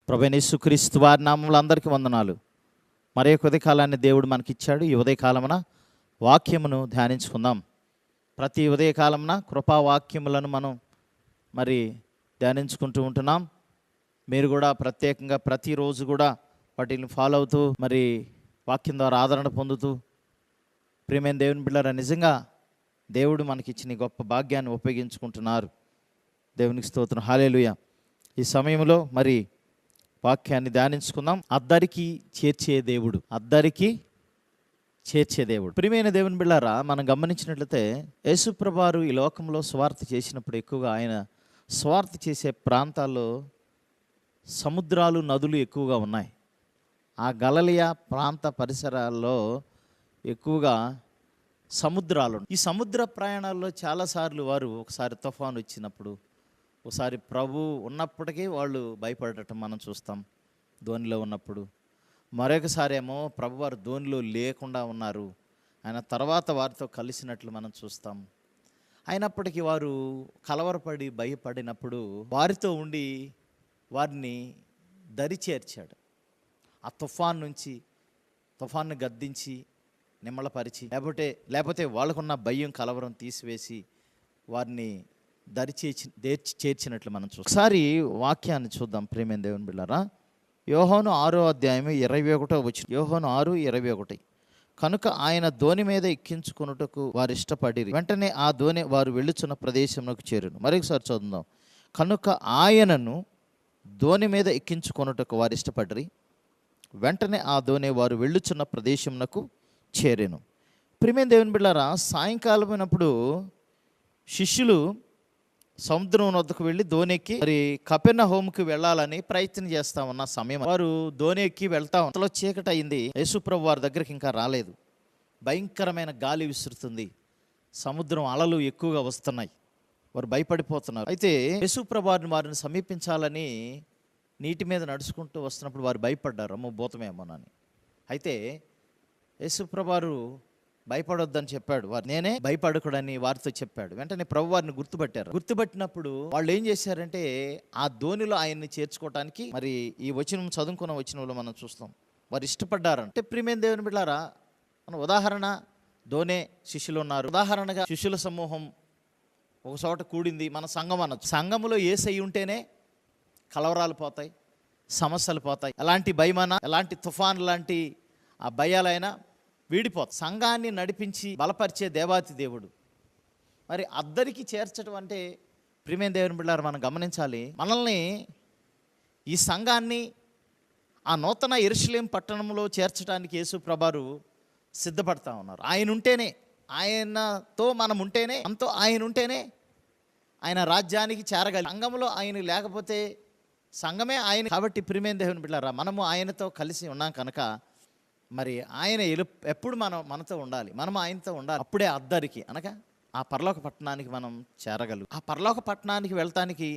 ప్రభువైన యేసుక్రీస్తు వారి నామములో అందరికీ వందనాలు. మరి ఉదయకాలాన్ని దేవుడు మనకిచ్చాడు. ఈ ఉదయకాలమున వాక్యమును ధ్యానించుకుందాం. ప్రతి ఉదయకాలమున కృపావాక్యములను మనం మరి ధ్యానించుకుంటూ ఉంటున్నాం. మీరు కూడా ప్రత్యేకంగా ప్రతిరోజు కూడా వాటిని ఫాలో అవుతూ మరి వాక్యం ద్వారా ఆదరణ పొందుతూ ప్రియమైన దేవుని బిడ్డలారా, నిజంగా దేవుడు మనకిచ్చిన ఈ గొప్ప భాగ్యాన్ని ఉపయోగించుకుంటున్నారు. దేవునికి స్తోత్రం, హల్లెలూయా. ఈ సమయంలో మరి వాక్యాన్ని ధ్యానించుకుందాం. అద్దరికి చేర్చే దేవుడు, అద్దరికి చేర్చే దేవుడు. ప్రియమైన దేవుని బిడ్డలారా, మనం గమనించినట్లయితే యేసుప్రభువారు ఈ లోకంలో స్వార్థ చేసినప్పుడు ఎక్కువగా ఆయన స్వార్థ చేసే ప్రాంతాల్లో సముద్రాలు, నదులు ఎక్కువగా ఉన్నాయి. ఆ గలిలయ ప్రాంత పరిసరాల్లో ఎక్కువగా సముద్రాలు. ఈ సముద్ర ప్రయాణాల్లో చాలాసార్లు వారు ఒకసారి తుఫాను వచ్చినప్పుడు, ఒకసారి ప్రభు ఉన్నప్పటికీ వాళ్ళు భయపడటం మనం చూస్తాం ధోనిలో ఉన్నప్పుడు. మరొకసారి ఏమో ప్రభువారు ధోనిలో లేకుండా ఉన్నారు, ఆయన తర్వాత వారితో కలిసినట్లు మనం చూస్తాం. అయినప్పటికీ వారు కలవరపడి భయపడినప్పుడు వారితో ఉండి వారిని దరి చేర్చాడు. ఆ తుఫాన్ని గద్దించి నిమ్మళపరిచి లేకపోతే వాళ్ళకున్న భయం కలవరం తీసివేసి వారిని దరి చేర్చినట్లు మనం చూస్తాం. ఒకసారి వాక్యాన్ని చూద్దాం ప్రియమైన దేవుని బిడ్డలారా. యోహాను 6వ అధ్యాయం 21వ వచనం. యోహాను 6:21. కనుక ఆయన ధోని మీద ఎక్కించుకొనుటకు వారు ఇష్టపడిరి. వెంటనే ఆ ధోని వారు వెళ్ళుచున్న ప్రదేశంలోకి చేరును. మరొకసారి చదువుదాం. కనుక ఆయనను ధోని మీద ఎక్కించుకొనుటకు వారు ఇష్టపడిరి. వెంటనే ఆ ధోని వారు వెళ్ళుచున్న ప్రదేశంలోకి చేరెను. ప్రియమైన దేవుని బిడ్డలారా, సాయంకాలం అయినప్పుడు శిష్యులు సముద్రం వద్దకు వెళ్ళి ధోని ఎక్కి మరి కపెర్నహూముకి వెళ్ళాలని ప్రయత్నం చేస్తా ఉన్న సమయం వారు ధోని ఎక్కి వెళ్తా అంతలో చీకటి అయింది. యేసుప్రభు వారి దగ్గరికి ఇంకా రాలేదు. భయంకరమైన గాలి విసురుతుంది, సముద్రం అలలు ఎక్కువగా వస్తున్నాయి, వారు భయపడిపోతున్నారు. అయితే యేసుప్రభు వారిని సమీపించాలని నీటి మీద నడుచుకుంటూ వస్తున్నప్పుడు వారు భయపడ్డారు, అమ్మో భూతమేమోనని. అయితే యేసుప్రభు వారు భయపడొద్దని చెప్పాడు. నేనే భయపడకూడని వారితో చెప్పాడు. వెంటనే ప్రభు వారిని గుర్తుపట్టినప్పుడు వాళ్ళు ఏం చేశారంటే ఆ ధోనిలో ఆయన్ని చేర్చుకోవటానికి మరి ఈ వచనం చదువుకున్న వచనంలో మనం చూస్తాం వారు ఇష్టపడ్డారంటే. ప్రియమైన దేవుని బిడ్డలారా, మన ఉదాహరణ ధోనే శిష్యులు ఉన్నారు. ఉదాహరణగా శిష్యుల సమూహం ఒక చోట కూడింది, మన సంఘం అనొచ్చు. సంఘములో యేసయ్య ఉంటేనే కలవరాలు పోతాయి, సమస్యలు పోతాయి. ఎలాంటి భయమైనా, ఎలాంటి తుఫాన్ లాంటి ఆ భయాలైనా వీడిపోతాయి. సంఘాన్ని నడిపించి బలపరిచే దేవాతి దేవుడు. మరి అద్దరికి చేర్చడం అంటే ప్రియమైన దేవుని బిడ్డలారా, మనం గమనించాలి. మనల్ని ఈ సంఘాన్ని ఆ నూతన యెరూషలేం పట్టణంలో చేర్చడానికి యేసుప్రభువారు సిద్ధపడతా ఉన్నారు. ఆయన ఉంటేనే, ఆయనతో మనం ఉంటేనే, మనతో ఆయన ఉంటేనే ఆయన రాజ్యానికి చేరగలి. సంఘంలో ఆయన లేకపోతే సంఘమే ఆయన. కాబట్టి ప్రియమైన దేవుని బిడ్డలారా, మనము ఆయనతో కలిసి ఉన్నాం కనుక మరి ఆయన ఎప్పుడు మనతో ఉండాలి, మనం ఆయనతో ఉండాలి. అప్పుడే అద్దరికి అనగా ఆ పరలోక పట్టణానికి మనం చేరగలం. ఆ పరలోక పట్టణానికి వెళ్తానికి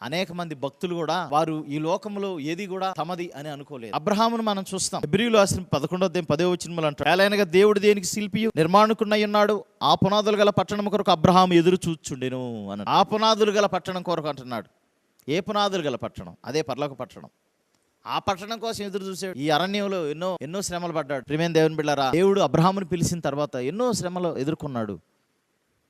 అనేక మంది భక్తులు కూడా వారు ఈ లోకంలో ఏది కూడా తమది అని అనుకోలేదు. అబ్రహామును మనం చూస్తాం. హెబ్రీయులు రాసిన 11:10 అంటారు, ఏలైనగా దేవుడు దేనికి శిల్పియు నిర్మాణకునై ఉన్నాడు, ఆ పునాదులు గల పట్టణం కొరకు అబ్రహాము ఎదురు చూచుండెను అని. ఆ పునాదులు గల పట్టణం కొరకు అంటున్నాడు. ఏ పునాదులు గల పట్టణం? అదే పరలోక పట్టణం. ఆ పట్టణం కోసం ఎదురు చూసాడు. ఈ అరణ్యంలో ఎన్నో శ్రమలు పడ్డాడు. ప్రియమైన దేవుని బిడ్డలారా, దేవుడు అబ్రహామును పిలిచిన తర్వాత ఎన్నో శ్రమలు ఎదుర్కొన్నాడు.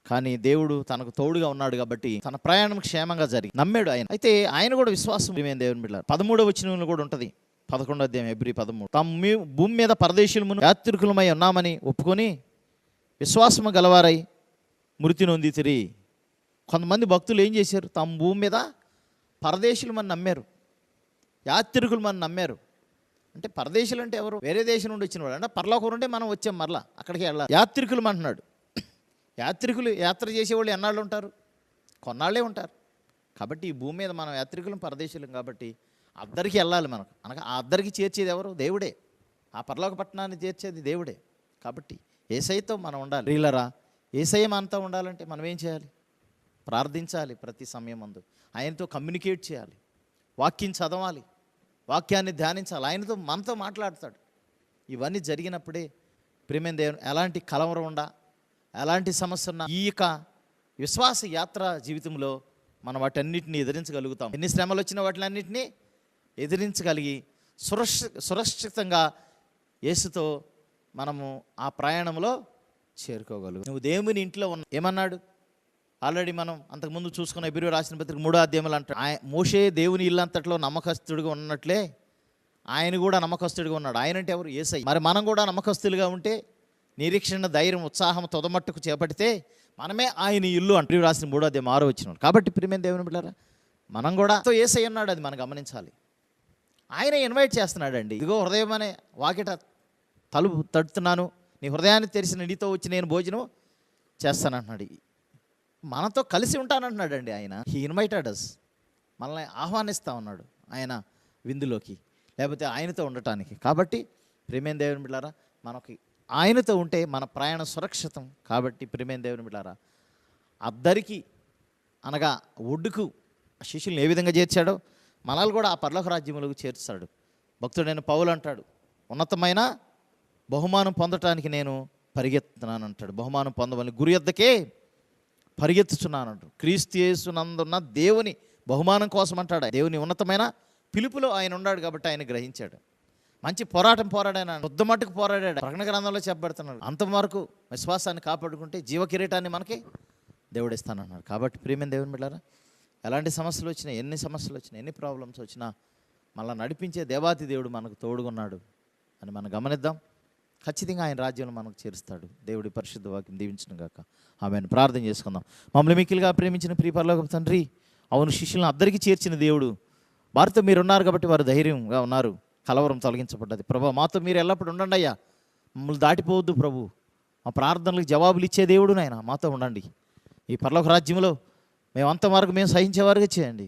కానీ దేవుడు తనకు తోడుగా ఉన్నాడు కాబట్టి తన ప్రయాణం క్షేమంగా జరిగి నమ్మాడు ఆయన. అయితే ఆయన కూడా విశ్వాసం. ప్రియమైన దేవుని బిడ్డలారా, 13వ వచనంలో కూడా ఉంటుంది. 11వ అధ్యాయం హెబ్రీ 13. తాము భూమి మీద పరదేశులమును యాత్రికులమై ఉన్నామని ఒప్పుకొని విశ్వాసము గలవారై మృతి నొందితిరి. కొంతమంది భక్తులు ఏం చేశారు? తాము భూమి మీద పరదేశులమని నమ్మారు, యాత్రికులు మనం నమ్మారు. అంటే పరదేశులు అంటే ఎవరు? వేరే దేశం నుండి వచ్చిన వాడు. అంటే పరలోకం నుండి మనం వచ్చాం, మరలా అక్కడికి వెళ్ళాలి. యాత్రికులు అంటున్నాడు. యాత్రికులు యాత్ర చేసేవాళ్ళు ఎన్నాళ్ళు ఉంటారు? కొన్నాళ్ళే ఉంటారు. కాబట్టి ఈ భూమి మీద మనం యాత్రికులం, పరదేశులం. కాబట్టి అద్దరికి వెళ్ళాలి మనకు. అనగా ఆ అద్దరికి చేర్చేది ఎవరు? దేవుడే. ఆ పరలోక పట్టణాన్ని చేర్చేది దేవుడే. కాబట్టి యేసయ్యతో మనం ఉండాలి. ప్రియులారా, యేసయ్య మనతో ఉండాలంటే మనం ఏం చేయాలి? ప్రార్థించాలి. ప్రతి సమయం ముందు ఆయనతో కమ్యూనికేట్ చేయాలి, వాక్యం చదవాలి, వాక్యాన్ని ధ్యానించాలి, ఆయనతో మనతో మాట్లాడతాడు. ఇవన్నీ జరిగినప్పుడే ప్రియమైన దేవుని ఎలాంటి కలవరం ఉండా, ఎలాంటి సమస్య ఉన్నా ఈ యొక్క విశ్వాస యాత్ర జీవితంలో మనం వాటన్నిటిని ఎదిరించగలుగుతాం. ఎన్ని శ్రమలు వచ్చినా వాటిలన్నింటినీ ఎదిరించగలిగి సురక్షితంగా యేసుతో మనము ఆ ప్రయాణంలో చేరుకోగలుగు. నువ్వు దేవుని ఇంట్లో ఉన్న ఏమన్నాడు ఆల్రెడీ మనం అంతకుముందు చూసుకున్న హెబ్రీ రాసిన పత్రిక 3వ అధ్యాయంలో అంటాడు, మోషే దేవుని ఇల్లు అంతట్లో నమ్మకస్తుడిగా ఉన్నట్లే ఆయన కూడా నమ్మకస్తుడిగా ఉన్నాడు. ఆయన అంటే ఎవరు? యేసయ్య. మరి మనం కూడా నమ్మకస్తులుగా ఉంటే, నిరీక్షణ, ధైర్యం, ఉత్సాహం తొదమట్టుకు చేపడితే మనమే ఆయన ఇల్లు అంటే రాసిన 3వ అధ్యాయం 6వ వచనం. కాబట్టి ప్రియమైన దేవుని బిడ్డలారా, మనం కూడా యేసయ్య ఉన్నాడు, అది మనం గమనించాలి. ఆయన ఇన్వైట్ చేస్తున్నాడు అండి. ఇదిగో హృదయం అనే వాకిట తలుపు తడుతున్నాను, నీ హృదయాన్ని తెరిచిన నీతో వచ్చి నేను భోజనం చేస్తానంటున్నాడు. మనతో కలిసి ఉంటానంటున్నాడు అండి ఆయన. హీ ఇన్వైటెడ్ అస్, మనల్ని ఆహ్వానిస్తూ ఉన్నాడు ఆయన విందులోకి, లేకపోతే ఆయనతో ఉండటానికి. కాబట్టి ప్రియమైన దేవుని బిడ్డలారా, మనకి ఆయనతో ఉంటే మన ప్రయాణం సురక్షితం. కాబట్టి ప్రియమైన దేవుని బిడ్డలారా, అద్దరికి అనగా ఒడ్డుకు శిష్యుల్ని ఏ విధంగా చేర్చాడో మనల్ని కూడా ఆ పరలోక రాజ్యములకు చేర్చాడు. భక్తుడైన పౌలు అంటాడు, ఉన్నతమైన బహుమానం పొందటానికి నేను పరిగెత్తుతున్నాను అంటాడు. బహుమానం పొందవని గురి యొద్దకే పరిగెత్తుచున్నాను అంటాడు. క్రీస్తు యేసునందున్న దేవుని బహుమానం కోసం అంటాడు. దేవుని ఉన్నతమైన పిలుపులో ఆయన ఉన్నాడు కాబట్టి ఆయన గ్రహించాడు. మంచి పోరాటం పోరాడాను, యుద్ధ మట్టుకు పోరాడాడు. ప్రకటన గ్రంథంలో చెప్పబడుతున్నాడు, అంతవరకు విశ్వాసాన్ని కాపాడుకుంటే జీవ కిరీటాన్ని మనకి దేవుడు ఇస్తానన్నాడు. కాబట్టి ప్రియమైన దేవుని బిడ్డలారా, ఎలాంటి సమస్యలు వచ్చినా, ఎన్ని సమస్యలు వచ్చినా, ఎన్ని ప్రాబ్లమ్స్ వచ్చినా మళ్ళీ నడిపించే దేవాతి దేవుడు మనకు తోడుగున్నాడు అని మనం గమనిద్దాం. ఖచ్చితంగా ఆయన రాజ్యంలో మనకు చేరుస్తాడు. దేవుడి పరిశుద్ధ వాక్యం దీవించును గాక. ఆమెను ప్రార్థన చేసుకుందాం. మమ్మల్ని మిక్కిలిగా ప్రేమించిన ప్రియ పరలోకపు తండ్రి, అవును శిష్యులను అందరికీ చేర్చిన దేవుడు, వారితో మీరు ఉన్నారు కాబట్టి వారు ధైర్యంగా ఉన్నారు, కలవరం తొలగించబడ్డది. ప్రభు, మాతో మీరు ఎల్లప్పుడూ ఉండండి అయ్యా, మమ్మల్ని దాటిపోవద్దు ప్రభు. మా ప్రార్థనలకు జవాబులు ఇచ్చే దేవుడు నాయన, మాతో ఉండండి. ఈ పరలోక రాజ్యంలో మేమంతవరకు మేము సహించేవారుగా చేయండి,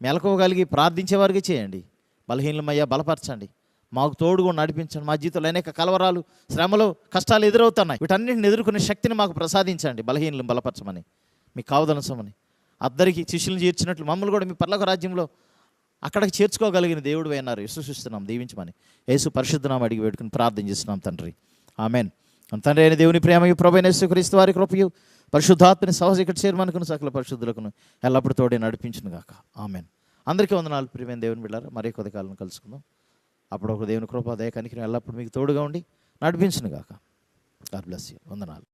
మెలకువగలిగి ప్రార్థించేవారుగా చేయండి. బలహీనమయ్యా బలపరచండి, మాకు తోడుగా నడిపించండి. మా జీవితంలో అనేక కలవరాలు, శ్రమలు, కష్టాలు ఎదురవుతున్నాయి. వీటన్నింటిని ఎదుర్కొనే శక్తిని మాకు ప్రసాదించండి. బలహీనలను బలపరచమని, మీ కావదనసమని, అద్దరికి శిష్యులను చేర్చినట్లు మమ్మల్ని కూడా మీ పరలోక రాజ్యంలో అక్కడికి చేర్చుకోగలిగిన దేవుడు అన్నారు. విశ్వసిస్తున్నాం, దీవించమని యేసు పరిశుద్ధనామం అడిగి వేడుకుని ప్రార్థన చేస్తున్నాం తండ్రి. ఆమెన్. తండ్రి అయిన దేవుని ప్రేమయు ప్రభువైన యేసుక్రీస్తు వారి కృపయు పరిశుద్ధాత్మని సహజ చేరుమనుకుని సకల పరిశుద్ధులకును ఎల్లప్పుడూ తోడే నడిపించును గాక. ఆమెన్. అందరికీ వందనాలు ప్రియమైన దేవుని బిడ్డలారా. మరీ కొద్ది కాలం కలుసుకుందాం. అప్పుడు ఒక దేవుని కృప, దయ, కనికరం ఎల్లప్పుడూ మీకు తోడుగా ఉండి నడిపించును గాక. God bless you. వందనాలు.